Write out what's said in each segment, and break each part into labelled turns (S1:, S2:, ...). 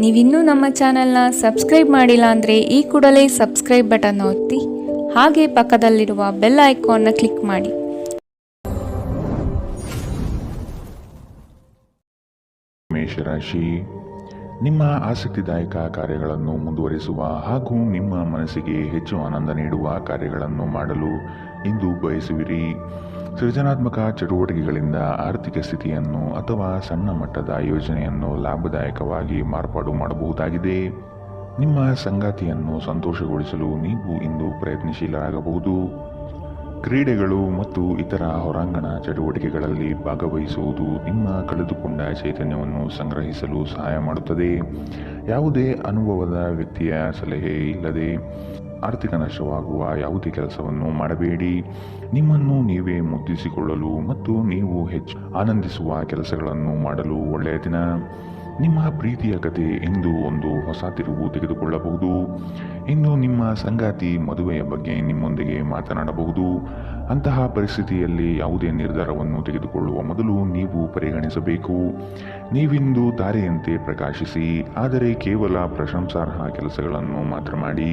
S1: ನೀವಿನ್ನೂ ನಮ್ಮ ಚಾನೆಲ್ನ ಸಬ್ಸ್ಕ್ರೈಬ್ ಮಾಡಿಲ್ಲ ಅಂದರೆ ಈ ಕೂಡಲೇ ಸಬ್ಸ್ಕ್ರೈಬ್ ಬಟನ್ ಒತ್ತಿ ಹಾಗೆ ಪಕ್ಕದಲ್ಲಿರುವ ಬೆಲ್ ಐಕಾನ್ನ ಕ್ಲಿಕ್ ಮಾಡಿ.
S2: ಮೇಷರಾಶಿ, ನಿಮ್ಮ ಆಸಕ್ತಿದಾಯಕ ಕಾರ್ಯಗಳನ್ನು ಮುಂದುವರಿಸುವ ಹಾಗೂ ನಿಮ್ಮ ಮನಸ್ಸಿಗೆ ಹೆಚ್ಚು ಆನಂದ ನೀಡುವ ಕಾರ್ಯಗಳನ್ನು ಮಾಡಲು ಇಂದು ಬಯಸುವಿರಿ. ಸೃಜನಾತ್ಮಕ ಚಟುವಟಿಕೆಗಳಿಂದ ಆರ್ಥಿಕ ಸ್ಥಿತಿಯನ್ನು ಅಥವಾ ಸಣ್ಣ ಮಟ್ಟದ ಯೋಜನೆಯನ್ನು ಲಾಭದಾಯಕವಾಗಿ ಮಾರ್ಪಾಡು ಮಾಡಬಹುದಾಗಿದೆ. ನಿಮ್ಮ ಸಂಗಾತಿಯನ್ನು ಸಂತೋಷಗೊಳಿಸಲು ನೀವು ಇಂದು ಪ್ರಯತ್ನಶೀಲರಾಗಬಹುದು. ಕ್ರೀಡೆಗಳು ಮತ್ತು ಇತರ ಹೊರಾಂಗಣ ಚಟುವಟಿಕೆಗಳಲ್ಲಿ ಭಾಗವಹಿಸುವುದು ನಿಮ್ಮ ಕಳೆದುಕೊಂಡ ಚೈತನ್ಯವನ್ನು ಸಂಗ್ರಹಿಸಲು ಸಹಾಯ ಮಾಡುತ್ತದೆ. ಯಾವುದೇ ಅನುಭವದ ವ್ಯಕ್ತಿಯ ಸಲಹೆ ಇಲ್ಲದೆ ಆರ್ಥಿಕ ನಷ್ಟವಾಗುವ ಯಾವುದೇ ಕೆಲಸವನ್ನು ಮಾಡಬೇಡಿ. ನಿಮ್ಮನ್ನು ನೀವೇ ಮುದ್ದಿಸಿಕೊಳ್ಳಲು ಮತ್ತು ನೀವು ಹೆಚ್ಚು ಆನಂದಿಸುವ ಕೆಲಸಗಳನ್ನು ಮಾಡಲು ಒಳ್ಳೆಯ ದಿನ. ನಿಮ್ಮ ಪ್ರೀತಿಯ ಕತೆ ಇಂದು ಒಂದು ಹೊಸ ತಿರುವು ತೆಗೆದುಕೊಳ್ಳಬಹುದು. ಇಂದು ನಿಮ್ಮ ಸಂಗಾತಿ ಮದುವೆಯ ಬಗ್ಗೆ ನಿಮ್ಮೊಂದಿಗೆ ಮಾತನಾಡಬಹುದು. ಅಂತಹ ಪರಿಸ್ಥಿತಿಯಲ್ಲಿ ಯಾವುದೇ ನಿರ್ಧಾರವನ್ನು ತೆಗೆದುಕೊಳ್ಳುವ ಮೊದಲು ನೀವು ಪರಿಗಣಿಸಬೇಕು. ನೀವಿಂದು ತಾರೆಯಂತೆ ಪ್ರಕಾಶಿಸಿ, ಆದರೆ ಕೇವಲ ಪ್ರಶಂಸಾರ್ಹ ಕೆಲಸಗಳನ್ನು ಮಾತ್ರ ಮಾಡಿ.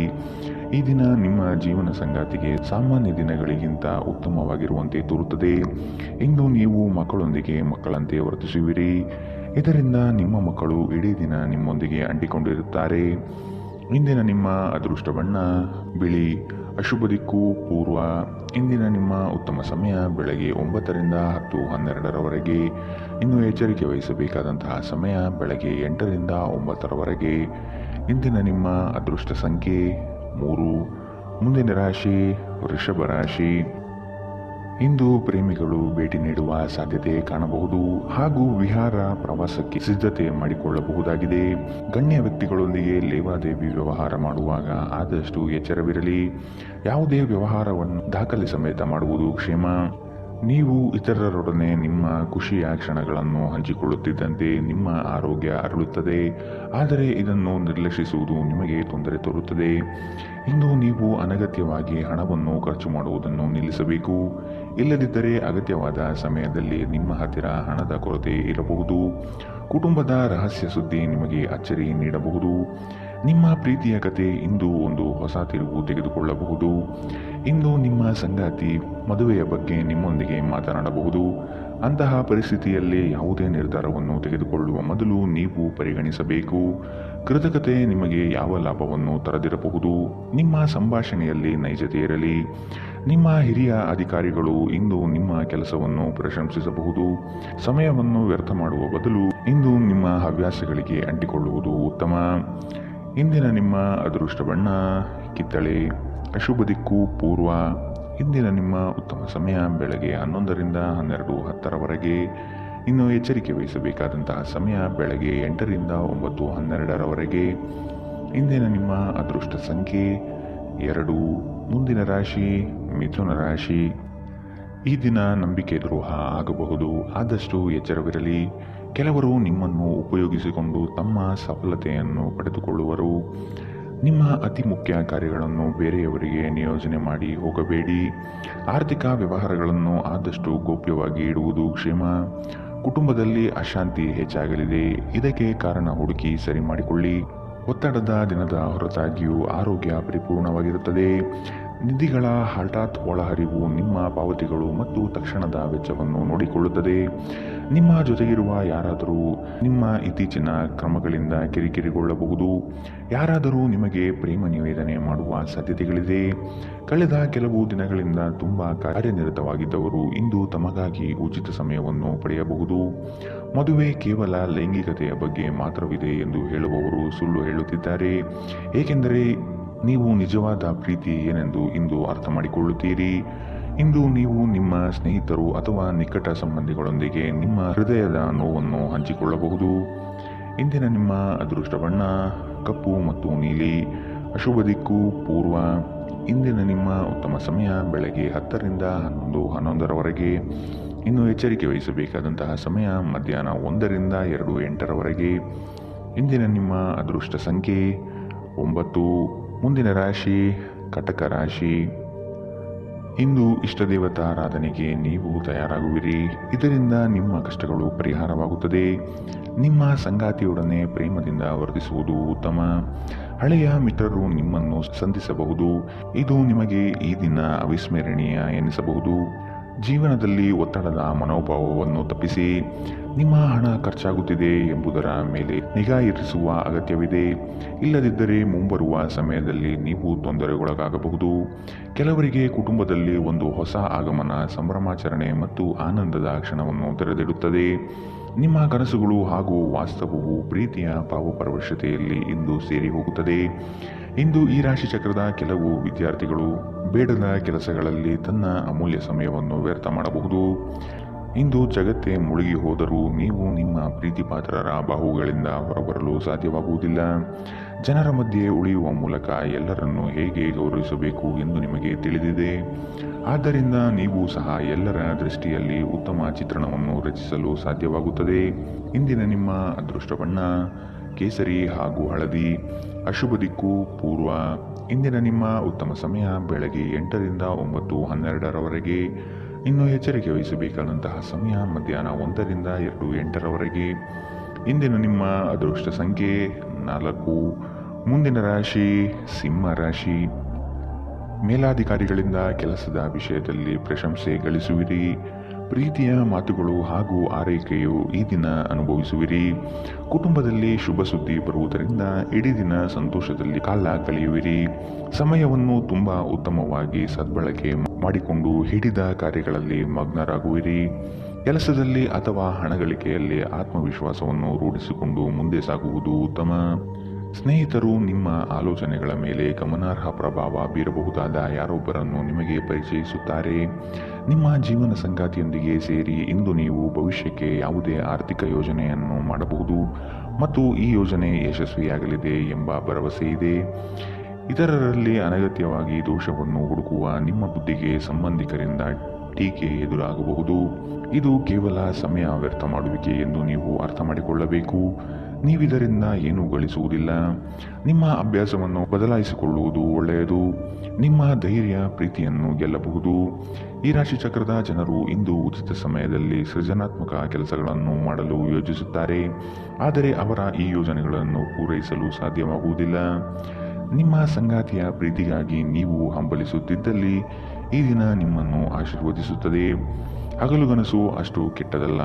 S2: ಈ ದಿನ ನಿಮ್ಮ ಜೀವನ ಸಂಗಾತಿಗೆ ಸಾಮಾನ್ಯ ದಿನಗಳಿಗಿಂತ ಉತ್ತಮವಾಗಿರುವಂತೆ ತೋರುತ್ತದೆ. ಇಂದು ನೀವು ಮಕ್ಕಳೊಂದಿಗೆ ಮಕ್ಕಳಂತೆ ವರ್ತಿಸುವಿರಿ. ಇದರಿಂದ ನಿಮ್ಮ ಮಕ್ಕಳು ಇಡೀ ದಿನ ನಿಮ್ಮೊಂದಿಗೆ ಅಂಟಿಕೊಂಡಿರುತ್ತಾರೆ. ಇಂದಿನ ನಿಮ್ಮ ಅದೃಷ್ಟ ಬಣ್ಣ ಬಿಳಿ. ಅಶುಭ ದಿಕ್ಕು ಪೂರ್ವ. ಇಂದಿನ ನಿಮ್ಮ ಉತ್ತಮ ಸಮಯ ಬೆಳಗ್ಗೆ 9ರಿಂದ 10:12ರವರೆಗೆ. ಇನ್ನು ಎಚ್ಚರಿಕೆ ವಹಿಸಬೇಕಾದಂತಹ ಸಮಯ ಬೆಳಗ್ಗೆ 8ರಿಂದ 9ರವರೆಗೆ. ಇಂದಿನ ನಿಮ್ಮ ಅದೃಷ್ಟ ಸಂಖ್ಯೆ 3. ಮುಂದಿನ ರಾಶಿ ವೃಷಭ ರಾಶಿ. ಇಂದು ಪ್ರೇಮಿಗಳು ಭೇಟಿ ನೀಡುವ ಸಾಧ್ಯತೆ ಕಾಣಬಹುದು ಹಾಗೂ ವಿಹಾರ ಪ್ರವಾಸಕ್ಕೆ ಸಿದ್ಧತೆ ಮಾಡಿಕೊಳ್ಳಬಹುದಾಗಿದೆ. ಗಣ್ಯ ವ್ಯಕ್ತಿಗಳೊಂದಿಗೆ ಲೇವಾದೇವಿ ವ್ಯವಹಾರ ಮಾಡುವಾಗ ಆದಷ್ಟು ಎಚ್ಚರವಿರಲಿ. ಯಾವುದೇ ವ್ಯವಹಾರವನ್ನು ದಾಖಲೆ ಸಮೇತ ಮಾಡುವುದು ಕ್ಷೇಮ. ನೀವು ಇತರರೊಡನೆ ನಿಮ್ಮ ಖುಷಿಯ ಕ್ಷಣಗಳನ್ನು ಹಂಚಿಕೊಳ್ಳುತ್ತಿದ್ದಂತೆ ನಿಮ್ಮ ಆರೋಗ್ಯ ಅರಳುತ್ತದೆ, ಆದರೆ ಇದನ್ನು ನಿರ್ಲಕ್ಷಿಸುವುದು ನಿಮಗೆ ತೊಂದರೆ ತರುತ್ತದೆ. ಇಂದು ನೀವು ಅನಗತ್ಯವಾಗಿ ಹಣವನ್ನು ಖರ್ಚು ಮಾಡುವುದನ್ನು ನಿಲ್ಲಿಸಬೇಕು. ಇಲ್ಲದಿದ್ದರೆ ಅಗತ್ಯವಾದ ಸಮಯದಲ್ಲಿ ನಿಮ್ಮ ಹತ್ತಿರ ಹಣದ ಕೊರತೆ ಇರಬಹುದು. ಕುಟುಂಬದ ರಹಸ್ಯ ಸುದ್ದಿ ನಿಮಗೆ ಅಚ್ಚರಿ ನೀಡಬಹುದು. ನಿಮ್ಮ ಪ್ರೀತಿಯ ಕತೆ ಇಂದು ಒಂದು ಹೊಸ ತಿರುವು ತೆಗೆದುಕೊಳ್ಳಬಹುದು. ಇಂದು ನಿಮ್ಮ ಸಂಗಾತಿ ಮದುವೆಯ ಬಗ್ಗೆ ನಿಮ್ಮೊಂದಿಗೆ ಮಾತನಾಡಬಹುದು. ಅಂತಹ ಪರಿಸ್ಥಿತಿಯಲ್ಲಿ ಯಾವುದೇ ನಿರ್ಧಾರವನ್ನು ತೆಗೆದುಕೊಳ್ಳುವ ಮೊದಲು ನೀವು ಪರಿಗಣಿಸಬೇಕು. ಕೃತಕತೆ ನಿಮಗೆ ಯಾವ ಲಾಭವನ್ನು ತರದಿರಬಹುದು. ನಿಮ್ಮ ಸಂಭಾಷಣೆಯಲ್ಲಿ ನೈಜತೆ ಇರಲಿ. ನಿಮ್ಮ ಹಿರಿಯ ಅಧಿಕಾರಿಗಳು ಇಂದು ನಿಮ್ಮ ಕೆಲಸವನ್ನು ಪ್ರಶಂಸಿಸಬಹುದು. ಸಮಯವನ್ನು ವ್ಯರ್ಥ ಮಾಡುವ ಬದಲು ಇಂದು ನಿಮ್ಮ ಹವ್ಯಾಸಗಳಿಗೆ ಅಂಟಿಕೊಳ್ಳುವುದು ಉತ್ತಮ. ಇಂದಿನ ನಿಮ್ಮ ಅದೃಷ್ಟ ಬಣ್ಣ ಕಿತ್ತಳೆ. ಅಶುಭ ದಿಕ್ಕು ಪೂರ್ವ. ಇಂದಿನ ನಿಮ್ಮ ಉತ್ತಮ ಸಮಯ ಬೆಳಗ್ಗೆ 11ರಿಂದ 12:10ರವರೆಗೆ. ಇನ್ನು ಎಚ್ಚರಿಕೆ ವಹಿಸಬೇಕಾದಂತಹ ಸಮಯ ಬೆಳಗ್ಗೆ 8ರಿಂದ 9:12ರವರೆಗೆ. ಇಂದಿನ ನಿಮ್ಮ ಅದೃಷ್ಟ ಸಂಖ್ಯೆ 2. ಮುಂದಿನ ರಾಶಿ ಮಿಥುನ ರಾಶಿ. ಈ ದಿನ ನಂಬಿಕೆ ದ್ರೋಹ ಆಗಬಹುದು, ಆದಷ್ಟು ಎಚ್ಚರವಿರಲಿ. ಕೆಲವರು ನಿಮ್ಮನ್ನು ಉಪಯೋಗಿಸಿಕೊಂಡು ತಮ್ಮ ಸಫಲತೆಯನ್ನು ಪಡೆದುಕೊಳ್ಳುವರು. ನಿಮ್ಮ ಅತಿ ಮುಖ್ಯ ಕಾರ್ಯಗಳನ್ನು ಬೇರೆಯವರಿಗೆ ನಿಯೋಜನೆ ಮಾಡಿ ಹೋಗಬೇಡಿ. ಆರ್ಥಿಕ ವ್ಯವಹಾರಗಳನ್ನು ಆದಷ್ಟು ಗೌಪ್ಯವಾಗಿ ಇಡುವುದು ಕ್ಷೇಮ. ಕುಟುಂಬದಲ್ಲಿ ಅಶಾಂತಿ ಹೆಚ್ಚಾಗಲಿದೆ. ಇದಕ್ಕೆ ಕಾರಣ ಹುಡುಕಿ ಸರಿ ಮಾಡಿಕೊಳ್ಳಿ. ಒತ್ತಡದ ದಿನದ ಹೊರತಾಗಿಯೂ ಆರೋಗ್ಯ ಪರಿಪೂರ್ಣವಾಗಿರುತ್ತದೆ. ನಿಧಿಗಳ ಹಠಾತ್ ಒಳಹರಿವು ನಿಮ್ಮ ಪಾವತಿಗಳು ಮತ್ತು ತಕ್ಷಣದ ವೆಚ್ಚವನ್ನು ನೋಡಿಕೊಳ್ಳುತ್ತದೆ. ನಿಮ್ಮ ಜೊತೆಗಿರುವ ಯಾರಾದರೂ ನಿಮ್ಮ ಇತ್ತೀಚಿನ ಕ್ರಮಗಳಿಂದ ಕಿರಿಕಿರಿಗೊಳ್ಳಬಹುದು. ಯಾರಾದರೂ ನಿಮಗೆ ಪ್ರೇಮ ನಿವೇದನೆ ಮಾಡುವ ಸಾಧ್ಯತೆಗಳಿದೆ. ಕಳೆದ ಕೆಲವು ದಿನಗಳಿಂದ ತುಂಬ ಕಾರ್ಯನಿರತವಾಗಿದ್ದವರು ಇಂದು ತಮಗಾಗಿ ಉಚಿತ ಸಮಯವನ್ನು ಪಡೆಯಬಹುದು. ಮದುವೆ ಕೇವಲ ಲೈಂಗಿಕತೆಯ ಬಗ್ಗೆ ಮಾತ್ರವಿದೆ ಎಂದು ಹೇಳುವವರು ಸುಳ್ಳು ಹೇಳುತ್ತಿದ್ದಾರೆ, ಏಕೆಂದರೆ ನೀವು ನಿಜವಾದ ಪ್ರೀತಿ ಏನೆಂದು ಇಂದು ಅರ್ಥ ಮಾಡಿಕೊಳ್ಳುತ್ತೀರಿ. ಇಂದು ನೀವು ನಿಮ್ಮ ಸ್ನೇಹಿತರು ಅಥವಾ ನಿಕಟ ಸಂಬಂಧಿಗಳೊಂದಿಗೆ ನಿಮ್ಮ ಹೃದಯದ ನೋವನ್ನು ಹಂಚಿಕೊಳ್ಳಬಹುದು. ಇಂದಿನ ನಿಮ್ಮ ಅದೃಷ್ಟ ಬಣ್ಣ ಕಪ್ಪು ಮತ್ತು ನೀಲಿ. ಅಶುಭ ದಿಕ್ಕು ಪೂರ್ವ. ಇಂದಿನ ನಿಮ್ಮ ಉತ್ತಮ ಸಮಯ ಬೆಳಗ್ಗೆ 10ರಿಂದ 11:11ರವರೆಗೆ. ಇನ್ನು ಎಚ್ಚರಿಕೆ ವಹಿಸಬೇಕಾದಂತಹ ಸಮಯ ಮಧ್ಯಾಹ್ನ 1ರಿಂದ 2:08ರವರೆಗೆ. ಇಂದಿನ ನಿಮ್ಮ ಅದೃಷ್ಟ ಸಂಖ್ಯೆ 9. ಮುಂದಿನ ರಾಶಿ ಕಟಕ ರಾಶಿ. ಇಂದು ಇಷ್ಟದೇವತಾರಾಧನೆಗೆ ನೀವು ತಯಾರಾಗುವಿರಿ. ಇದರಿಂದ ನಿಮ್ಮ ಕಷ್ಟಗಳು ಪರಿಹಾರವಾಗುತ್ತದೆ. ನಿಮ್ಮ ಸಂಗಾತಿಯೊಡನೆ ಪ್ರೇಮದಿಂದ ವರ್ತಿಸುವುದು ಉತ್ತಮ. ಹಳೆಯ ಮಿತ್ರರು ನಿಮ್ಮನ್ನು ಸಂಧಿಸಬಹುದು. ಇದು ನಿಮಗೆ ಈ ದಿನ ಅವಿಸ್ಮರಣೀಯ ಎನಿಸಬಹುದು. ಜೀವನದಲ್ಲಿ ಒತ್ತಡದ ಮನೋಭಾವವನ್ನು ತಪ್ಪಿಸಿ. ನಿಮ್ಮ ಹಣ ಖರ್ಚಾಗುತ್ತಿದೆ ಎಂಬುದರ ಮೇಲೆ ನಿಗಾ ಇರಿಸುವ ಅಗತ್ಯವಿದೆ. ಇಲ್ಲದಿದ್ದರೆ ಮುಂಬರುವ ಸಮಯದಲ್ಲಿ ನೀವು ತೊಂದರೆಗೊಳಗಾಗಬಹುದು. ಕೆಲವರಿಗೆ ಕುಟುಂಬದಲ್ಲಿ ಒಂದು ಹೊಸ ಆಗಮನ, ಸಂಭ್ರಮಾಚರಣೆ ಮತ್ತು ಆನಂದದ ಕ್ಷಣವನ್ನು ತೆರೆದಿಡುತ್ತದೆ. ನಿಮ್ಮ ಕನಸುಗಳು ಹಾಗೂ ವಾಸ್ತವವು ಪ್ರೀತಿಯ ಭಾವಪರವಶತೆಯಲ್ಲಿ ಇಂದು ಸೇರಿ ಹೋಗುತ್ತದೆ. ಇಂದು ಈ ರಾಶಿ ಚಕ್ರದ ಕೆಲವು ವಿದ್ಯಾರ್ಥಿಗಳು ಬೇಡದ ಕೆಲಸಗಳಲ್ಲಿ ತನ್ನ ಅಮೂಲ್ಯ ಸಮಯವನ್ನು ವ್ಯರ್ಥ ಮಾಡಬಹುದು. ಇಂದು ಜಗತ್ತೇ ಮುಳುಗಿ ಹೋದರೂ ನೀವು ನಿಮ್ಮ ಪ್ರೀತಿಪಾತ್ರರ ಬಾಹುಗಳಿಂದ ಹೊರಬರಲು ಸಾಧ್ಯವಾಗುವುದಿಲ್ಲ. ಜನರ ಮಧ್ಯೆ ಉಳಿಯುವ ಮೂಲಕ ಎಲ್ಲರನ್ನೂ ಹೇಗೆ ಗೌರವಿಸಬೇಕು ಎಂದು ನಿಮಗೆ ತಿಳಿದಿದೆ. ಆದ್ದರಿಂದ ನೀವು ಸಹ ಎಲ್ಲರ ದೃಷ್ಟಿಯಲ್ಲಿ ಉತ್ತಮ ಚಿತ್ರಣವನ್ನು ರಚಿಸಲು ಸಾಧ್ಯವಾಗುತ್ತದೆ. ಇಂದಿನ ನಿಮ್ಮ ಅದೃಷ್ಟ ಬಣ್ಣ ಕೇಸರಿ ಹಾಗೂ ಹಳದಿ. ಅಶುಭ ದಿಕ್ಕು ಪೂರ್ವ. ಇಂದಿನ ನಿಮ್ಮ ಉತ್ತಮ ಸಮಯ ಬೆಳಗ್ಗೆ 8ರಿಂದ 9:12ರವರೆಗೆ. ಇನ್ನು ಎಚ್ಚರಿಕೆ ವಹಿಸಬೇಕಾದಂತಹ ಸಮಯ ಮಧ್ಯಾಹ್ನ 1ರಿಂದ 2:08ರವರೆಗೆ. ಇಂದಿನ ನಿಮ್ಮ ಅದೃಷ್ಟ ಸಂಖ್ಯೆ 4. ಮುಂದಿನ ರಾಶಿ ಸಿಂಹ ರಾಶಿ. ಮೇಲಾಧಿಕಾರಿಗಳಿಂದ ಕೆಲಸದ ವಿಷಯದಲ್ಲಿ ಪ್ರಶಂಸೆ ಗಳಿಸುವಿರಿ. ಪ್ರೀತಿಯ ಮಾತುಗಳು ಹಾಗೂ ಆರೈಕೆಯು ಈ ದಿನ ಅನುಭವಿಸುವಿರಿ. ಕುಟುಂಬದಲ್ಲಿ ಶುಭ ಸುದ್ದಿ ಬರುವುದರಿಂದ ಇಡೀ ದಿನ ಸಂತೋಷದಲ್ಲಿ ಕಾಲ ಕಳೆಯುವಿರಿ. ಸಮಯವನ್ನು ತುಂಬಾ ಉತ್ತಮವಾಗಿ ಸದ್ಬಳಕೆ ಮಾಡಿಕೊಂಡು ಹಿಡಿದ ಕಾರ್ಯಗಳಲ್ಲಿ ಮಗ್ನರಾಗುವಿರಿ. ಕೆಲಸದಲ್ಲಿ ಅಥವಾ ಹಣಗಳಿಕೆಯಲ್ಲಿ ಆತ್ಮವಿಶ್ವಾಸವನ್ನು ರೂಢಿಸಿಕೊಂಡು ಮುಂದೆ ಸಾಗುವುದು ಉತ್ತಮ. ಸ್ನೇಹಿತರು ನಿಮ್ಮ ಆಲೋಚನೆಗಳ ಮೇಲೆ ಗಮನಾರ್ಹ ಪ್ರಭಾವ ಬೀರಬಹುದಾದ ಯಾರೊಬ್ಬರನ್ನು ನಿಮಗೆ ಪರಿಚಯಿಸುತ್ತಾರೆ. ನಿಮ್ಮ ಜೀವನ ಸಂಗಾತಿಯೊಂದಿಗೆ ಸೇರಿ ಇಂದು ನೀವು ಭವಿಷ್ಯಕ್ಕೆ ಯಾವುದೇ ಆರ್ಥಿಕ ಯೋಜನೆಯನ್ನು ಮಾಡಬಹುದು ಮತ್ತು ಈ ಯೋಜನೆ ಯಶಸ್ವಿಯಾಗಲಿದೆ ಎಂಬ ಭರವಸೆ ಇದೆ. ಇತರರಲ್ಲಿ ಅನಗತ್ಯವಾಗಿ ದೋಷವನ್ನು ಹುಡುಕುವ ನಿಮ್ಮ ಬುದ್ಧಿಗೆ ಸಂಬಂಧಿಕರಿಂದ ಟೀಕೆ ಎದುರಾಗಬಹುದು. ಇದು ಕೇವಲ ಸಮಯ ವ್ಯರ್ಥ ಮಾಡುವಿಕೆ ಎಂದು ನೀವು ಅರ್ಥ ಮಾಡಿಕೊಳ್ಳಬೇಕು. ನೀವಿದರಿಂದ ಏನೂ ಗಳಿಸುವುದಿಲ್ಲ. ನಿಮ್ಮ ಅಭ್ಯಾಸವನ್ನು ಬದಲಾಯಿಸಿಕೊಳ್ಳುವುದು ಒಳ್ಳೆಯದು. ನಿಮ್ಮ ಧೈರ್ಯ ಪ್ರೀತಿಯನ್ನು ಗೆಲ್ಲಬಹುದು. ಈ ರಾಶಿ ಚಕ್ರದ ಜನರು ಇಂದು ಉಚಿತ ಸಮಯದಲ್ಲಿ ಸೃಜನಾತ್ಮಕ ಕೆಲಸಗಳನ್ನು ಮಾಡಲು ಯೋಜಿಸುತ್ತಾರೆ. ಆದರೆ ಅವರ ಈ ಯೋಜನೆಗಳನ್ನು ಪೂರೈಸಲು ಸಾಧ್ಯವಾಗುವುದಿಲ್ಲ. ನಿಮ್ಮ ಸಂಗಾತಿಯ ಪ್ರೀತಿಗಾಗಿ ನೀವು ಹಂಬಲಿಸುತ್ತಿದ್ದಲ್ಲಿ ಈ ದಿನ ನಿಮ್ಮನ್ನು ಆಶೀರ್ವದಿಸುತ್ತದೆ. ಹಗಲುಗನಸು ಅಷ್ಟು ಕೆಟ್ಟದಲ್ಲ.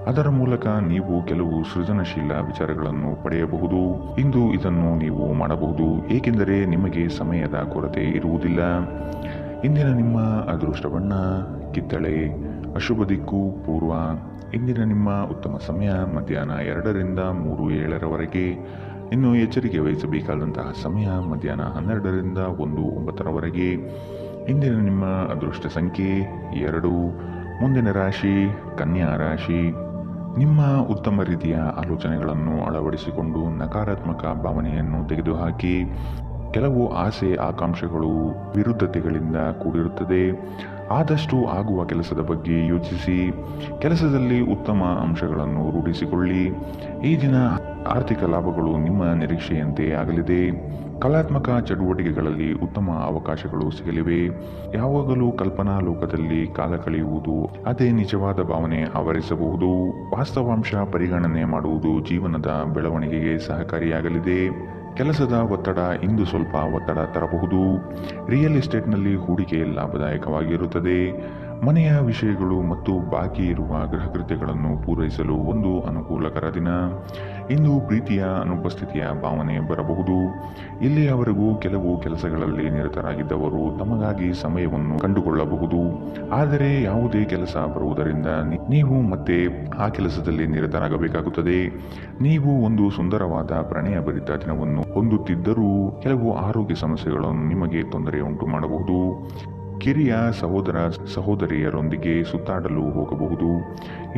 S2: ಅದರ ಮೂಲಕ ನೀವು ಕೆಲವು ಸೃಜನಶೀಲ ವಿಚಾರಗಳನ್ನು ಪಡೆಯಬಹುದು. ಇಂದು ಇದನ್ನು ನೀವು ಮಾಡಬಹುದು, ಏಕೆಂದರೆ ನಿಮಗೆ ಸಮಯದ ಕೊರತೆ ಇರುವುದಿಲ್ಲ. ಇಂದಿನ ನಿಮ್ಮ ಅದೃಷ್ಟ ಬಣ್ಣ ಕಿತ್ತಳೆ. ಅಶುಭ ದಿಕ್ಕು ಪೂರ್ವ. ಇಂದಿನ ನಿಮ್ಮ ಉತ್ತಮ ಸಮಯ ಮಧ್ಯಾಹ್ನ 2ರಿಂದ 3:07ರವರೆಗೆ. ಇನ್ನು ಎಚ್ಚರಿಕೆ ವಹಿಸಬೇಕಾದಂತಹ ಸಮಯ ಮಧ್ಯಾಹ್ನ 12ರಿಂದ 1:09ರವರೆಗೆ. ಇಂದಿನ ನಿಮ್ಮ ಅದೃಷ್ಟ ಸಂಖ್ಯೆ 2. ಮುಂದಿನ ರಾಶಿ ಕನ್ಯಾ ರಾಶಿ. ನಿಮ್ಮ ಉತ್ತಮ ರೀತಿಯ ಆಲೋಚನೆಗಳನ್ನು ಅಳವಡಿಸಿಕೊಂಡು ನಕಾರಾತ್ಮಕ ಭಾವನೆಯನ್ನು ತೆಗೆದುಹಾಕಿ. ಕೆಲವು ಆಸೆ ಆಕಾಂಕ್ಷೆಗಳು ವಿರುದ್ಧತೆಗಳಿಂದ ಕೂಡಿರುತ್ತದೆ. ಆದಷ್ಟು ಆಗುವ ಕೆಲಸದ ಬಗ್ಗೆ ಯೋಚಿಸಿ. ಕೆಲಸದಲ್ಲಿ ಉತ್ತಮ ಅಂಶಗಳನ್ನು ರೂಢಿಸಿಕೊಳ್ಳಿ. ಈ ದಿನ ಆರ್ಥಿಕ ಲಾಭಗಳು ನಿಮ್ಮ ನಿರೀಕ್ಷೆಯಂತೆ ಆಗಲಿದೆ. ಕಲಾತ್ಮಕ ಚಟುವಟಿಕೆಗಳಲ್ಲಿ ಉತ್ತಮ ಅವಕಾಶಗಳು ಸಿಗಲಿವೆ. ಯಾವಾಗಲೂ ಕಲ್ಪನಾ ಲೋಕದಲ್ಲಿ ಕಾಲ ಕಳೆಯುವುದು ಅದೇ ನಿಜವಾದ ಭಾವನೆ ಆವರಿಸಬಹುದು. ವಾಸ್ತವಾಂಶ ಪರಿಗಣನೆ ಮಾಡುವುದು ಜೀವನದ ಬೆಳವಣಿಗೆಗೆ ಸಹಕಾರಿಯಾಗಲಿದೆ. ಕೆಲಸದ ಒತ್ತಡ ಇಂದು ಸ್ವಲ್ಪ ಒತ್ತಡ ತರಬಹುದು. ರಿಯಲ್ ಎಸ್ಟೇಟ್ನಲ್ಲಿ ಹೂಡಿಕೆ ಲಾಭದಾಯಕವಾಗಿರುತ್ತದೆ. ಮನೆಯ ವಿಷಯಗಳು ಮತ್ತು ಬಾಕಿ ಇರುವ ಗೃಹಕೃತ್ಯಗಳನ್ನು ಪೂರೈಸಲು ಒಂದು ಅನುಕೂಲಕರ ದಿನ. ಇಂದು ಪ್ರೀತಿಯ ಅನುಪಸ್ಥಿತಿಯ ಭಾವನೆ ಬರಬಹುದು. ಇಲ್ಲಿಯವರೆಗೂ ಕೆಲವು ಕೆಲಸಗಳಲ್ಲಿ ನಿರತರಾಗಿದ್ದವರು ತಮಗಾಗಿ ಸಮಯವನ್ನು ಕಂಡುಕೊಳ್ಳಬಹುದು. ಆದರೆ ಯಾವುದೇ ಕೆಲಸ ಬರುವುದರಿಂದ ನೀವು ಮತ್ತೆ ಆ ಕೆಲಸದಲ್ಲಿ ನಿರತರಾಗಬೇಕಾಗುತ್ತದೆ. ನೀವು ಒಂದು ಸುಂದರವಾದ ಪ್ರಣಯಭರಿತ ದಿನವನ್ನು ಹೊಂದುತ್ತಿದ್ದರೂ ಕೆಲವು ಆರೋಗ್ಯ ಸಮಸ್ಯೆಗಳನ್ನು ನಿಮಗೆ ತೊಂದರೆ ಉಂಟು ಮಾಡಬಹುದು. ಕಿರಿಯ ಸಹೋದರ ಸಹೋದರಿಯರೊಂದಿಗೆ ಸುತ್ತಾಡಲು ಹೋಗಬಹುದು.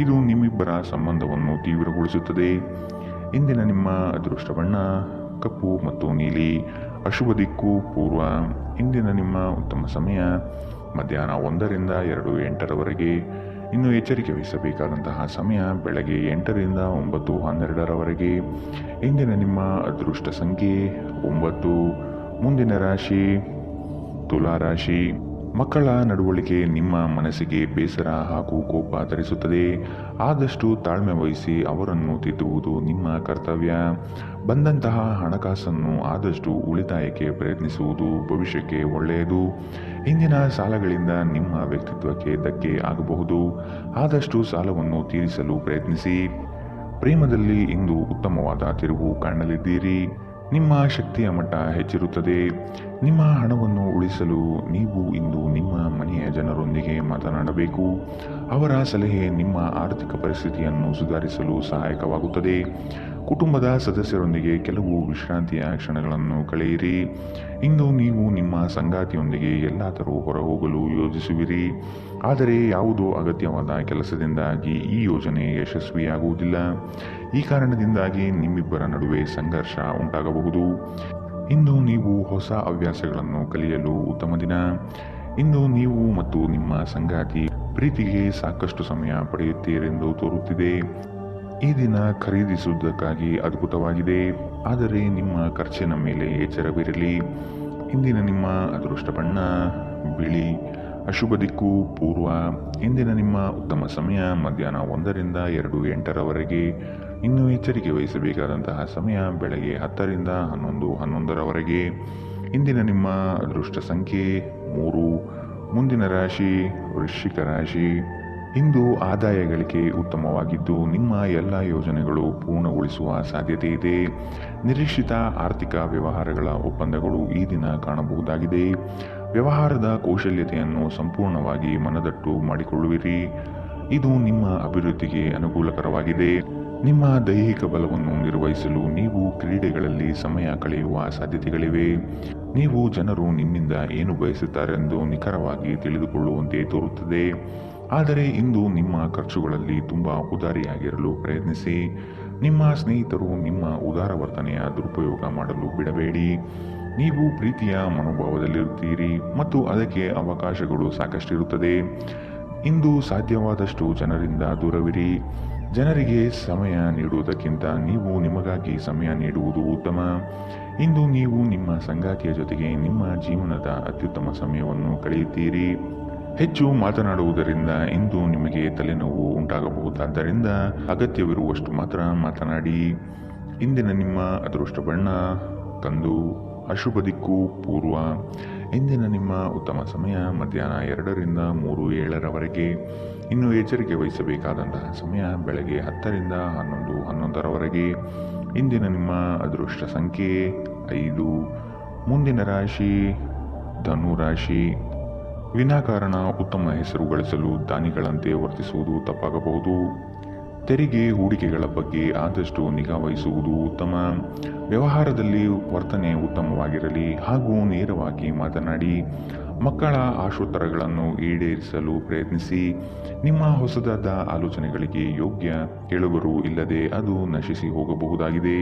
S2: ಇದು ನಿಮ್ಮಿಬ್ಬರ ಸಂಬಂಧವನ್ನು ತೀವ್ರಗೊಳಿಸುತ್ತದೆ. ಇಂದಿನ ನಿಮ್ಮ ಅದೃಷ್ಟ ಬಣ್ಣ ಕಪ್ಪು ಮತ್ತು ನೀಲಿ. ಅಶುಭ ದಿಕ್ಕು ಪೂರ್ವ. ಇಂದಿನ ನಿಮ್ಮ ಉತ್ತಮ ಸಮಯ ಮಧ್ಯಾಹ್ನ 1ರಿಂದ 2:08ರವರೆಗೆ. ಇನ್ನು ಎಚ್ಚರಿಕೆ ವಹಿಸಬೇಕಾದಂತಹ ಸಮಯ ಬೆಳಗ್ಗೆ 8ರಿಂದ 9:12ರವರೆಗೆ. ಇಂದಿನ ನಿಮ್ಮ ಅದೃಷ್ಟ ಸಂಖ್ಯೆ 9. ಮುಂದಿನ ರಾಶಿ ತುಲಾ ರಾಶಿ. ಮಕ್ಕಳ ನಡವಳಿಕೆ ನಿಮ್ಮ ಮನಸ್ಸಿಗೆ ಬೇಸರ ಹಾಗೂ ಕೋಪ ತರಿಸುತ್ತದೆ. ಆದಷ್ಟು ತಾಳ್ಮೆ ವಹಿಸಿ ಅವರನ್ನು ತಿದ್ದುವುದು ನಿಮ್ಮ ಕರ್ತವ್ಯ. ಬಂದಂತಹ ಹಣಕಾಸನ್ನು ಆದಷ್ಟು ಉಳಿತಾಯಕ್ಕೆ ಪ್ರಯತ್ನಿಸುವುದು ಭವಿಷ್ಯಕ್ಕೆ ಒಳ್ಳೆಯದು. ಇಂದಿನ ಸಾಲಗಳಿಂದ ನಿಮ್ಮ ವ್ಯಕ್ತಿತ್ವಕ್ಕೆ ಧಕ್ಕೆ ಆಗಬಹುದು. ಆದಷ್ಟು ಸಾಲವನ್ನು ತೀರಿಸಲು ಪ್ರಯತ್ನಿಸಿ. ಪ್ರೇಮದಲ್ಲಿ ಇಂದು ಉತ್ತಮವಾದ ತಿರುವು ಕಾಣಲಿದ್ದೀರಿ. ನಿಮ್ಮ ಶಕ್ತಿಯ ಮಟ್ಟ ಹೆಚ್ಚಿರುತ್ತದೆ. ನಿಮ್ಮ ಹಣವನ್ನು ಉಳಿಸಲು ನೀವು ಇಂದು ನಿಮ್ಮ ಮನೆಯ ಜನರೊಂದಿಗೆ ಮಾತನಾಡಬೇಕು. ಅವರ ಸಲಹೆ ನಿಮ್ಮ ಆರ್ಥಿಕ ಪರಿಸ್ಥಿತಿಯನ್ನು ಸುಧಾರಿಸಲು ಸಹಾಯಕವಾಗುತ್ತದೆ. ಕುಟುಂಬದ ಸದಸ್ಯರೊಂದಿಗೆ ಕೆಲವು ವಿಶ್ರಾಂತಿಯ ಕ್ಷಣಗಳನ್ನು ಕಳೆಯಿರಿ. ಇಂದು ನೀವು ನಿಮ್ಮ ಸಂಗಾತಿಯೊಂದಿಗೆ ಎಲ್ಲಾದರೂ ಹೊರಹೋಗಲು ಯೋಜಿಸುವಿರಿ. ಆದರೆ ಯಾವುದೋ ಅಗತ್ಯವಾದ ಕೆಲಸದಿಂದಾಗಿ ಈ ಯೋಜನೆ ಯಶಸ್ವಿಯಾಗುವುದಿಲ್ಲ. ಈ ಕಾರಣದಿಂದಾಗಿ ನಿಮ್ಮಿಬ್ಬರ ನಡುವೆ ಸಂಘರ್ಷ ಉಂಟಾಗಬಹುದು. ಇಂದು ನೀವು ಹೊಸ ಹವ್ಯಾಸಗಳನ್ನು ಕಲಿಯಲು ಉತ್ತಮ ದಿನ. ಇಂದು ನೀವು ಮತ್ತು ನಿಮ್ಮ ಸಂಗಾತಿ ಪ್ರೀತಿಗೆ ಸಾಕಷ್ಟು ಸಮಯ ಪಡೆಯುತ್ತೀರೆಂದು ತೋರುತ್ತಿದೆ. ಈ ದಿನ ಖರೀದಿಸುವುದಕ್ಕಾಗಿ ಅದ್ಭುತವಾಗಿದೆ. ಆದರೆ ನಿಮ್ಮ ಖರ್ಚಿನ ಮೇಲೆ ಎಚ್ಚರವಿರಲಿ. ಇಂದಿನ ನಿಮ್ಮ ಅದೃಷ್ಟ ಬಣ್ಣ ಬಿಳಿ. ಅಶುಭ ದಿಕ್ಕು ಪೂರ್ವ. ಇಂದಿನ ನಿಮ್ಮ ಉತ್ತಮ ಸಮಯ ಮಧ್ಯಾಹ್ನ 1 ರಿಂದ 2:08 ಇನ್ನು ಎಚ್ಚರಿಕೆ ವಹಿಸಬೇಕಾದಂತಹ ಸಮಯ ಬೆಳಗ್ಗೆ 10 ರಿಂದ 11:11 ಇಂದಿನ ನಿಮ್ಮ ಅದೃಷ್ಟ ಸಂಖ್ಯೆ 3. ಮುಂದಿನ ರಾಶಿ ವೃಶ್ಚಿಕ ರಾಶಿ. ಇಂದು ಆದಾಯ ಗಳಿಕೆ ಉತ್ತಮವಾಗಿದ್ದು ನಿಮ್ಮ ಎಲ್ಲ ಯೋಜನೆಗಳು ಪೂರ್ಣಗೊಳಿಸುವ ಸಾಧ್ಯತೆ ಇದೆ. ನಿರೀಕ್ಷಿತ ಆರ್ಥಿಕ ವ್ಯವಹಾರಗಳ ಒಪ್ಪಂದಗಳು ಈ ದಿನ ಕಾಣಬಹುದಾಗಿದೆ. ವ್ಯವಹಾರದ ಕೌಶಲ್ಯತೆಯನ್ನು ಸಂಪೂರ್ಣವಾಗಿ ಮನದಟ್ಟು ಮಾಡಿಕೊಳ್ಳುವಿರಿ. ಇದು ನಿಮ್ಮ ಅಭಿವೃದ್ಧಿಗೆ ಅನುಕೂಲಕರವಾಗಿದೆ. ನಿಮ್ಮ ದೈಹಿಕ ಬಲವನ್ನು ನಿರ್ವಹಿಸಲು ನೀವು ಕ್ರೀಡೆಗಳಲ್ಲಿ ಸಮಯ ಕಳೆಯುವ ಸಾಧ್ಯತೆಗಳಿವೆ. ನೀವು ಜನರು ನಿಮ್ಮಿಂದ ಏನು ಬಯಸುತ್ತಾರೆಂದು ನಿಖರವಾಗಿ ತಿಳಿದುಕೊಳ್ಳುವಂತೆ ತೋರುತ್ತದೆ. ಆದರೆ ಇಂದು ನಿಮ್ಮ ಖರ್ಚುಗಳಲ್ಲಿ ತುಂಬ ಉದಾರಿಯಾಗಿರಲು ಪ್ರಯತ್ನಿಸಿ. ನಿಮ್ಮ ಸ್ನೇಹಿತರು ನಿಮ್ಮ ಉದಾರ ವರ್ತನೆಯ ದುರುಪಯೋಗ ಮಾಡಲು ಬಿಡಬೇಡಿ. ನೀವು ಪ್ರೀತಿಯ ಮನೋಭಾವದಲ್ಲಿರುತ್ತೀರಿ ಮತ್ತು ಅದಕ್ಕೆ ಅವಕಾಶಗಳು ಸಾಕಷ್ಟಿರುತ್ತದೆ. ಇಂದು ಸಾಧ್ಯವಾದಷ್ಟು ಜನರಿಂದ ದೂರವಿರಿ. ಜನರಿಗೆ ಸಮಯ ನೀಡುವುದಕ್ಕಿಂತ ನೀವು ನಿಮಗಾಗಿ ಸಮಯ ನೀಡುವುದು ಉತ್ತಮ. ಇಂದು ನೀವು ನಿಮ್ಮ ಸಂಗಾತಿಯ ಜೊತೆಗೆ ನಿಮ್ಮ ಜೀವನದ ಅತ್ಯುತ್ತಮ ಸಮಯವನ್ನು ಕಳೆಯುತ್ತೀರಿ. ಹೆಚ್ಚು ಮಾತನಾಡುವುದರಿಂದ ಇಂದು ನಿಮಗೆ ತಲೆನೋವು ಉಂಟಾಗಬಹುದಾದ್ದರಿಂದ ಅಗತ್ಯವಿರುವಷ್ಟು ಮಾತ್ರ ಮಾತನಾಡಿ. ಇಂದಿನ ನಿಮ್ಮ ಅದೃಷ್ಟ ಬಣ್ಣ ಕಂದು. ಅಶುಭ ದಿಕ್ಕು ಪೂರ್ವ. ಇಂದಿನ ನಿಮ್ಮ ಉತ್ತಮ ಸಮಯ ಮಧ್ಯಾಹ್ನ 2 ರಿಂದ 3:07 ಇನ್ನು ಎಚ್ಚರಿಕೆ ವಹಿಸಬೇಕಾದಂತಹ ಸಮಯ ಬೆಳಗ್ಗೆ 10 ರಿಂದ 11:11 ಇಂದಿನ ನಿಮ್ಮ ಅದೃಷ್ಟ ಸಂಖ್ಯೆ 5. ಮುಂದಿನ ರಾಶಿ ಧನು ರಾಶಿ. ವಿನಾಕಾರಣ ಉತ್ತಮ ಹೆಸರು ಗಳಿಸಲು ದಾನಿಗಳಂತೆ ವರ್ತಿಸುವುದು ತಪ್ಪಾಗಬಹುದು. ತೆರಿಗೆ ಹೂಡಿಕೆಗಳ ಬಗ್ಗೆ ಆದಷ್ಟು ನಿಗಾ ವಹಿಸುವುದು ಉತ್ತಮ. ವ್ಯವಹಾರದಲ್ಲಿ ವರ್ತನೆ ಉತ್ತಮವಾಗಿರಲಿ ಹಾಗೂ ನೇರವಾಗಿ ಮಾತನಾಡಿ. ಮಕ್ಕಳ ಆಶೋತ್ತರಗಳನ್ನು ಈಡೇರಿಸಲು ಪ್ರಯತ್ನಿಸಿ. ನಿಮ್ಮ ಹೊಸದಾದ ಆಲೋಚನೆಗಳಿಗೆ ಯೋಗ್ಯ ಕೇಳುಗರು ಇಲ್ಲದೆ ಅದು ನಶಿಸಿ ಹೋಗಬಹುದಾಗಿದೆ.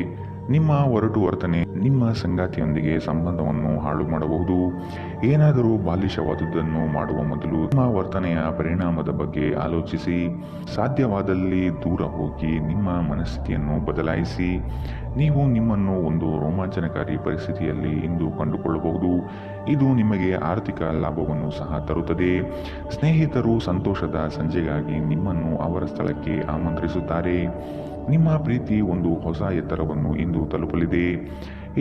S2: ನಿಮ್ಮ ಒರಟು ವರ್ತನೆ ನಿಮ್ಮ ಸಂಗಾತಿಯೊಂದಿಗೆ ಸಂಬಂಧವನ್ನು ಹಾಳು ಮಾಡಬಹುದು. ಏನಾದರೂ ಬಾಲಿಶವಾದುದನ್ನು ಮಾಡುವ ಮೊದಲು ನಿಮ್ಮ ವರ್ತನೆಯ ಪರಿಣಾಮದ ಬಗ್ಗೆ ಆಲೋಚಿಸಿ. ಸಾಧ್ಯವಾದಲ್ಲಿ ದೂರ ಹೋಗಿ ನಿಮ್ಮ ಮನಸ್ಥಿತಿಯನ್ನು ಬದಲಾಯಿಸಿ. ನೀವು ನಿಮ್ಮನ್ನು ಒಂದು ರೋಮಾಂಚನಕಾರಿ ಪರಿಸ್ಥಿತಿಯಲ್ಲಿ ಇಂದು ಕಂಡುಕೊಳ್ಳಬಹುದು. ಇದು ನಿಮಗೆ ಆರ್ಥಿಕ ಲಾಭವನ್ನು ಸಹ ತರುತ್ತದೆ. ಸ್ನೇಹಿತರು ಸಂತೋಷದ ಸಂಜೆಗಾಗಿ ನಿಮ್ಮನ್ನು ಅವರ ಸ್ಥಳಕ್ಕೆ ಆಮಂತ್ರಿಸುತ್ತಾರೆ. ನಿಮ್ಮ ಪ್ರೀತಿ ಒಂದು ಹೊಸ ಎತ್ತರವನ್ನು ಇಂದು ತಲುಪಲಿದೆ.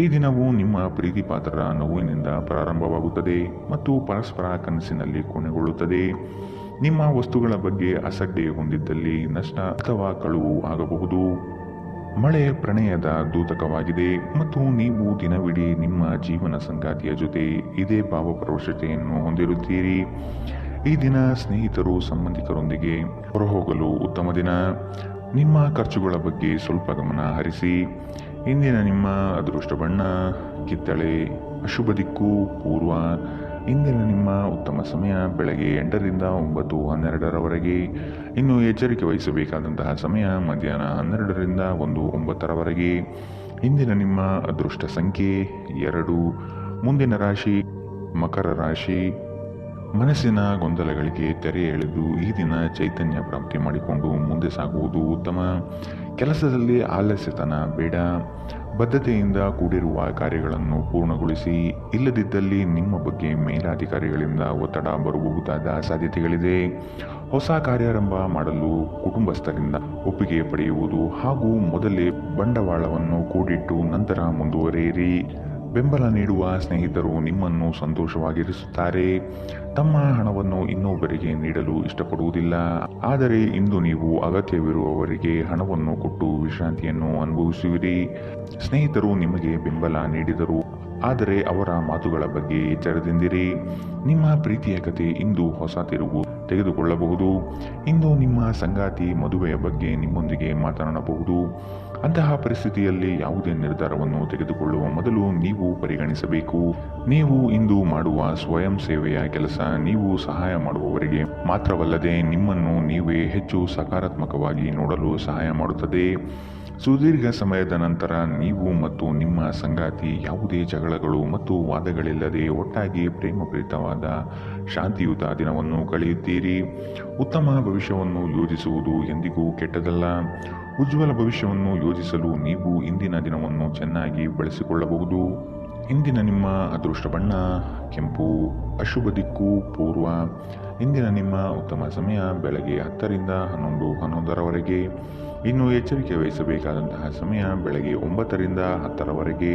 S2: ಈ ದಿನವು ನಿಮ್ಮ ಪ್ರೀತಿ ಪಾತ್ರರ ನೋವಿನಿಂದ ಪ್ರಾರಂಭವಾಗುತ್ತದೆ ಮತ್ತು ಪರಸ್ಪರ ಕನಸಿನಲ್ಲಿ ಕೊನೆಗೊಳ್ಳುತ್ತದೆ. ನಿಮ್ಮ ವಸ್ತುಗಳ ಬಗ್ಗೆ ಅಸಡ್ಡೆ ಹೊಂದಿದ್ದಲ್ಲಿ ನಷ್ಟ ಅಥವಾ ಕಳುವು ಆಗಬಹುದು. ಮಳೆ ಪ್ರಣಯದ ದೂತಕವಾಗಿದೆ ಮತ್ತು ನೀವು ದಿನವಿಡೀ ನಿಮ್ಮ ಜೀವನ ಸಂಗಾತಿಯ ಜೊತೆ ಇದೇ ಭಾವಪರವಶತೆಯನ್ನು ಹೊಂದಿರುತ್ತೀರಿ. ಈ ದಿನ ಸ್ನೇಹಿತರು ಸಂಬಂಧಿಕರೊಂದಿಗೆ ಹೊರಹೋಗಲು ಉತ್ತಮ ದಿನ. ನಿಮ್ಮ ಖರ್ಚುಗಳ ಬಗ್ಗೆ ಸ್ವಲ್ಪ ಗಮನ ಹರಿಸಿ. ಇಂದಿನ ನಿಮ್ಮ ಅದೃಷ್ಟ ಬಣ್ಣ ಕಿತ್ತಳೆ. ಅಶುಭ ದಿಕ್ಕು ಪೂರ್ವ. ಇಂದಿನ ನಿಮ್ಮ ಉತ್ತಮ ಸಮಯ ಬೆಳಗ್ಗೆ 8 ರಿಂದ 9:12 ಇನ್ನು ಎಚ್ಚರಿಕೆ ವಹಿಸಬೇಕಾದಂತಹ ಸಮಯ ಮಧ್ಯಾಹ್ನ 12 ರಿಂದ 1:09 ಇಂದಿನ ನಿಮ್ಮ ಅದೃಷ್ಟ ಸಂಖ್ಯೆ 2. ಮುಂದಿನ ರಾಶಿ ಮಕರ ರಾಶಿ. ಮನಸ್ಸಿನ ಗೊಂದಲಗಳಿಗೆ ತೆರೆ ಎಳೆದು ಈ ದಿನ ಚೈತನ್ಯ ಪ್ರಾಪ್ತಿ ಮಾಡಿಕೊಂಡು ಮುಂದೆ ಸಾಗುವುದು ಉತ್ತಮ. ಕೆಲಸದಲ್ಲಿ ಆಲಸ್ಯತನ ಬೇಡ. ಬದ್ಧತೆಯಿಂದ ಕೂಡಿರುವ ಕಾರ್ಯಗಳನ್ನು ಪೂರ್ಣಗೊಳಿಸಿ. ಇಲ್ಲದಿದ್ದಲ್ಲಿ ನಿಮ್ಮ ಬಗ್ಗೆ ಮೇಲಾಧಿಕಾರಿಗಳಿಂದ ಒತ್ತಡ ಬರಬಹುದಾದ ಸಾಧ್ಯತೆಗಳಿದೆ. ಹೊಸ ಕಾರ್ಯಾರಂಭ ಮಾಡಲು ಕುಟುಂಬಸ್ಥರಿಂದ ಒಪ್ಪಿಗೆ ಪಡೆಯುವುದು ಹಾಗೂ ಮೊದಲೇ ಬಂಡವಾಳವನ್ನು ಕೂಡಿಟ್ಟು ನಂತರ ಮುಂದುವರಿಯಿರಿ. ಬೆಂಬಲ ನೀಡುವ ಸ್ನೇಹಿತರು ನಿಮ್ಮನ್ನು ಸಂತೋಷವಾಗಿರಿಸುತ್ತಾರೆ. ತಮ್ಮ ಹಣವನ್ನು ಇನ್ನೊಬ್ಬರಿಗೆ ನೀಡಲು ಇಷ್ಟಪಡುವುದಿಲ್ಲ. ಆದರೆ ಇಂದು ನೀವು ಅಗತ್ಯವಿರುವವರಿಗೆ ಹಣವನ್ನು ಕೊಟ್ಟು ವಿಶ್ರಾಂತಿಯನ್ನು ಅನುಭವಿಸುವಿರಿ. ಸ್ನೇಹಿತರು ನಿಮಗೆ ಬೆಂಬಲ ನೀಡಿದರು, ಆದರೆ ಅವರ ಮಾತುಗಳ ಬಗ್ಗೆ ಎಚ್ಚರದಿಂದಿರಿ. ನಿಮ್ಮ ಪ್ರೀತಿಯ ಕತೆ ಇಂದು ಹೊಸ ತಿರುವು ತೆಗೆದುಕೊಳ್ಳಬಹುದು. ಇಂದು ನಿಮ್ಮ ಸಂಗಾತಿ ಮದುವೆಯ ಬಗ್ಗೆ ನಿಮ್ಮೊಂದಿಗೆ ಮಾತನಾಡಬಹುದು. ಅಂತಹ ಪರಿಸ್ಥಿತಿಯಲ್ಲಿ ಯಾವುದೇ ನಿರ್ಧಾರವನ್ನು ತೆಗೆದುಕೊಳ್ಳುವ ಮೊದಲು ನೀವು ಪರಿಗಣಿಸಬೇಕು. ನೀವು ಇಂದು ಮಾಡುವ ಸ್ವಯಂ ಸೇವೆಯ ಕೆಲಸ ನೀವು ಸಹಾಯ ಮಾಡುವವರಿಗೆ ಮಾತ್ರವಲ್ಲದೆ ನಿಮ್ಮನ್ನು ನೀವೇ ಹೆಚ್ಚು ಸಕಾರಾತ್ಮಕವಾಗಿ ನೋಡಲು ಸಹಾಯ ಮಾಡುತ್ತದೆ. ಸುದೀರ್ಘ ಸಮಯದ ನಂತರ ನೀವು ಮತ್ತು ನಿಮ್ಮ ಸಂಗಾತಿ ಯಾವುದೇ ಜಗಳಗಳು ಮತ್ತು ವಾದಗಳಿಲ್ಲದೆ ಒಟ್ಟಾಗಿ ಪ್ರೇಮಪೂರಿತವಾದ ಶಾಂತಿಯುತ ದಿನವನ್ನು ಕಳೆಯುತ್ತೀರಿ. ಉತ್ತಮ ಭವಿಷ್ಯವನ್ನು ಯೋಜಿಸುವುದು ಎಂದಿಗೂ ಕೆಟ್ಟದಲ್ಲ. ಉಜ್ವಲ ಭವಿಷ್ಯವನ್ನು ಯೋಜಿಸಲು ನೀವು ಇಂದಿನ ದಿನವನ್ನು ಚೆನ್ನಾಗಿ ಬಳಸಿಕೊಳ್ಳಬಹುದು. ಇಂದಿನ ನಿಮ್ಮ ಅದೃಷ್ಟ ಬಣ್ಣ ಕೆಂಪು. ಅಶುಭ ದಿಕ್ಕು ಪೂರ್ವ. ಇಂದಿನ ನಿಮ್ಮ ಉತ್ತಮ ಸಮಯ ಬೆಳಗ್ಗೆ 10 ರಿಂದ 11:11ರವರೆಗೆ. ಇನ್ನು ಎಚ್ಚರಿಕೆ ವಹಿಸಬೇಕಾದಂತಹ ಸಮಯ ಬೆಳಗ್ಗೆ 9 ರಿಂದ 10ರವರೆಗೆ.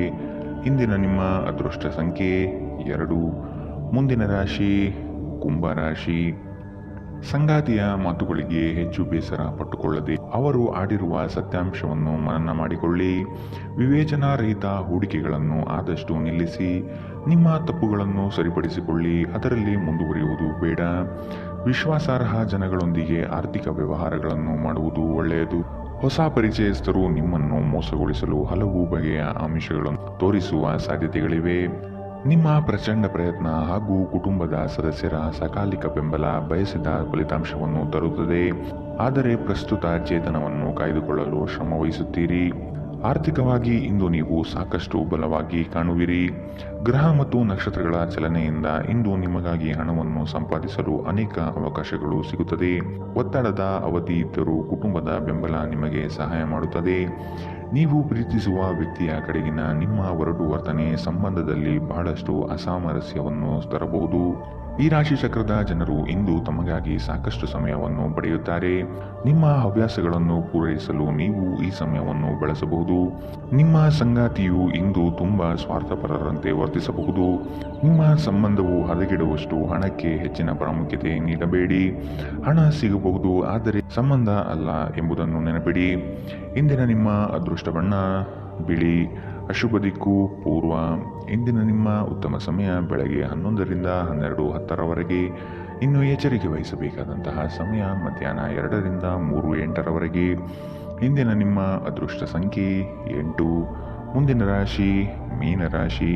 S2: ಇಂದಿನ ನಿಮ್ಮ ಅದೃಷ್ಟ ಸಂಖ್ಯೆ 2. ಮುಂದಿನ ರಾಶಿ ಕುಂಭ ರಾಶಿ. ಸಂಗಾತಿಯ ಮಾತುಗಳಿಗೆ ಹೆಚ್ಚು ಬೇಸರ ಪಟ್ಟುಕೊಳ್ಳದೆ ಅವರು ಆಡಿರುವ ಸತ್ಯಾಂಶವನ್ನು ಮನನ ಮಾಡಿಕೊಳ್ಳಿ. ವಿವೇಚನಾರಹಿತ ಹೂಡಿಕೆಗಳನ್ನು ಆದಷ್ಟು ನಿಲ್ಲಿಸಿ. ನಿಮ್ಮ ತಪ್ಪುಗಳನ್ನು ಸರಿಪಡಿಸಿಕೊಳ್ಳಿ, ಅದರಲ್ಲಿ ಮುಂದುವರಿಯುವುದು ಬೇಡ. ವಿಶ್ವಾಸಾರ್ಹ ಜನಗಳೊಂದಿಗೆ ಆರ್ಥಿಕ ವ್ಯವಹಾರಗಳನ್ನು ಮಾಡುವುದು ಒಳ್ಳೆಯದು. ಹೊಸ ಪರಿಚಯಸ್ಥರು ನಿಮ್ಮನ್ನು ಮೋಸಗೊಳಿಸಲು ಹಲವು ಬಗೆಯ ಆಮಿಷಗಳನ್ನು ತೋರಿಸುವ ಸಾಧ್ಯತೆಗಳಿವೆ. ನಿಮ್ಮ ಪ್ರಚಂಡ ಪ್ರಯತ್ನ ಹಾಗೂ ಕುಟುಂಬದ ಸದಸ್ಯರ ಸಕಾಲಿಕ ಬೆಂಬಲ ಬಯಸಿದ ಫಲಿತಾಂಶವನ್ನು ತರುತ್ತದೆ. ಆದರೆ ಪ್ರಸ್ತುತ ಚೇತನವನ್ನು ಕಾಯ್ದುಕೊಳ್ಳಲು ಶ್ರಮವಹಿಸುತ್ತೀರಿ. ಆರ್ಥಿಕವಾಗಿ ಇಂದು ನೀವು ಸಾಕಷ್ಟು ಬಲವಾಗಿ ಕಾಣುವಿರಿ. ಗ್ರಹ ಮತ್ತು ನಕ್ಷತ್ರಗಳ ಚಲನೆಯಿಂದ ಇಂದು ನಿಮಗಾಗಿ ಹಣವನ್ನು ಸಂಪಾದಿಸಲು ಅನೇಕ ಅವಕಾಶಗಳು ಸಿಗುತ್ತದೆ. ಒತ್ತಡದ ಅವಧಿ ಇದ್ದರೂ ಕುಟುಂಬದ ಬೆಂಬಲ ನಿಮಗೆ ಸಹಾಯ ಮಾಡುತ್ತದೆ. ನೀವು ಪ್ರೀತಿಸುವ ವ್ಯಕ್ತಿಯ ಕಡೆಗಿನ ನಿಮ್ಮ ಒರಟು ವರ್ತನೆ ಸಂಬಂಧದಲ್ಲಿ ಬಹಳಷ್ಟು ಅಸಾಮರಸ್ಯವನ್ನು ತರಬಹುದು. ಈ ರಾಶಿ ಚಕ್ರದ ಜನರು ಇಂದು ತಮಗಾಗಿ ಸಾಕಷ್ಟು ಸಮಯವನ್ನು ಪಡೆಯುತ್ತಾರೆ. ನಿಮ್ಮ ಹವ್ಯಾಸಗಳನ್ನು ಪೂರೈಸಲು ನೀವು ಈ ಸಮಯವನ್ನು ಬಳಸಬಹುದು. ನಿಮ್ಮ ಸಂಗಾತಿಯು ಇಂದು ತುಂಬಾ ಸ್ವಾರ್ಥಪರರಂತೆ ವರ್ತಿಸಬಹುದು. ನಿಮ್ಮ ಸಂಬಂಧವು ಹದಗೆಡುವಷ್ಟು ಹಣಕ್ಕೆ ಹೆಚ್ಚಿನ ಪ್ರಾಮುಖ್ಯತೆ ನೀಡಬೇಡಿ. ಹಣ ಸಿಗಬಹುದು, ಆದರೆ ಸಂಬಂಧ ಅಲ್ಲ ಎಂಬುದನ್ನು ನೆನಪಿಡಿ. ಇಂದಿನ ನಿಮ್ಮ ಅದೃಷ್ಟ ಬಣ್ಣ ಬಿಳಿ. ಅಶುಭ ದಿಕ್ಕು ಪೂರ್ವ. ಇಂದಿನ ನಿಮ್ಮ ಉತ್ತಮ ಸಮಯ ಬೆಳಗ್ಗೆ 11 ರಿಂದ 12:10ರವರೆಗೆ. ಇನ್ನು ಎಚ್ಚರಿಕೆ ವಹಿಸಬೇಕಾದಂತಹ ಸಮಯ ಮಧ್ಯಾಹ್ನ 2 ರಿಂದ 3:08ರವರೆಗೆ. ಇಂದಿನ ನಿಮ್ಮ ಅದೃಷ್ಟ ಸಂಖ್ಯೆ 8. ಮುಂದಿನ ರಾಶಿ ಮೀನರಾಶಿ.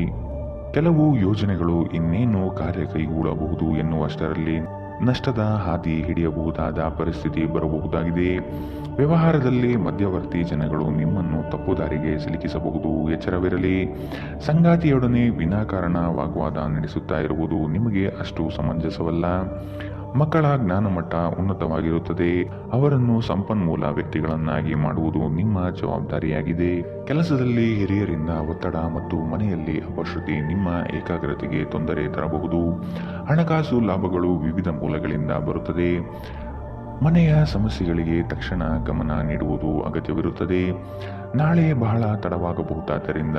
S2: ಕೆಲವು ಯೋಜನೆಗಳು ಇನ್ನೇನು ಕಾರ್ಯ ಕೈಗೂಡಬಹುದು ಎನ್ನುವಷ್ಟರಲ್ಲಿ ನಷ್ಟದ ಹಾದಿ ಹಿಡಿಯಬಹುದಾದ ಪರಿಸ್ಥಿತಿ ಬರಬಹುದಾಗಿದೆ. ವ್ಯವಹಾರದಲ್ಲಿ ಮಧ್ಯವರ್ತಿ ಜನಗಳು ನಿಮ್ಮನ್ನು ತಪ್ಪುದಾರಿಗೆ ಸಿಲುಕಿಸಬಹುದು. ಎಚ್ಚರವಿರಲಿ. ಸಂಗಾತಿಯೊಡನೆ ವಿನಾಕಾರಣ ವಾಗ್ವಾದ ನಡೆಸುತ್ತಾ ಇರುವುದು ನಿಮಗೆ ಅಷ್ಟು ಸಮಂಜಸವಲ್ಲ. ಮಕ್ಕಳ ಜ್ಞಾನಮಟ್ಟ ಉನ್ನತವಾಗಿರುತ್ತದೆ. ಅವರನ್ನು ಸಂಪನ್ಮೂಲ ವ್ಯಕ್ತಿಗಳನ್ನಾಗಿ ಮಾಡುವುದು ನಿಮ್ಮ ಜವಾಬ್ದಾರಿಯಾಗಿದೆ. ಕೆಲಸದಲ್ಲಿ ಹಿರಿಯರಿಂದ ಒತ್ತಡ ಮತ್ತು ಮನೆಯಲ್ಲಿ ಅಪಶ್ರುತಿ ನಿಮ್ಮ ಏಕಾಗ್ರತೆಗೆ ತೊಂದರೆ ತರಬಹುದು. ಹಣಕಾಸು ಲಾಭಗಳು ವಿವಿಧ ಮೂಲಗಳಿಂದ ಬರುತ್ತದೆ. ಮನೆಯ ಸಮಸ್ಯೆಗಳಿಗೆ ತಕ್ಷಣ ಗಮನ ನೀಡುವುದು ಅಗತ್ಯವಿರುತ್ತದೆ. ನಾಳೆ ಬಹಳ ತಡವಾಗಬಹುದಾದ್ದರಿಂದ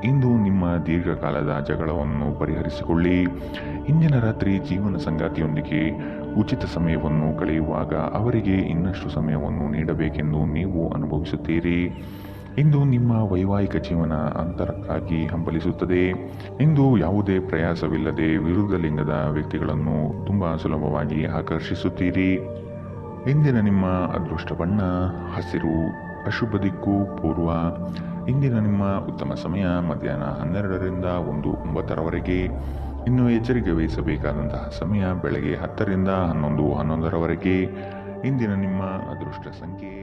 S2: ಇಂದು ನಿಮ್ಮ ದೀರ್ಘಕಾಲದ ಜಗಳವನ್ನು ಪರಿಹರಿಸಿಕೊಳ್ಳಿ. ಇಂದಿನ ರಾತ್ರಿ ಜೀವನ ಸಂಗಾತಿಯೊಂದಿಗೆ ಉಚಿತ ಸಮಯವನ್ನು ಕಳೆಯುವಾಗ ಅವರಿಗೆ ಇನ್ನಷ್ಟು ಸಮಯವನ್ನು ನೀಡಬೇಕೆಂದು ನೀವು ಅನುಭವಿಸುತ್ತೀರಿ. ಇಂದು ನಿಮ್ಮ ವೈವಾಹಿಕ ಜೀವನ ಅಂತರಕ್ಕಾಗಿ ಹಂಬಲಿಸುತ್ತದೆ. ಇಂದು ಯಾವುದೇ ಪ್ರಯಾಸವಿಲ್ಲದೆ ವಿರುದ್ಧ ಲಿಂಗದ ವ್ಯಕ್ತಿಗಳನ್ನು ತುಂಬಾ ಸುಲಭವಾಗಿ ಆಕರ್ಷಿಸುತ್ತೀರಿ. ಇಂದಿನ ನಿಮ್ಮ ಅದೃಷ್ಟ ಬಣ್ಣ ಹಸಿರು. ಅಶುಭ ದಿಕ್ಕು ಪೂರ್ವ. ಇಂದಿನ ನಿಮ್ಮ ಉತ್ತಮ ಸಮಯ ಮಧ್ಯಾಹ್ನ 12 ರಿಂದ 1:09ರವರೆಗೆ. ಇನ್ನು ಎಚ್ಚರಿಕೆ ವಹಿಸಬೇಕಾದಂತಹ ಸಮಯ ಬೆಳಗ್ಗೆ 10 ರಿಂದ 11:11ರವರೆಗೆ. ಇಂದಿನ ನಿಮ್ಮ ಅದೃಷ್ಟ ಸಂಖ್ಯೆ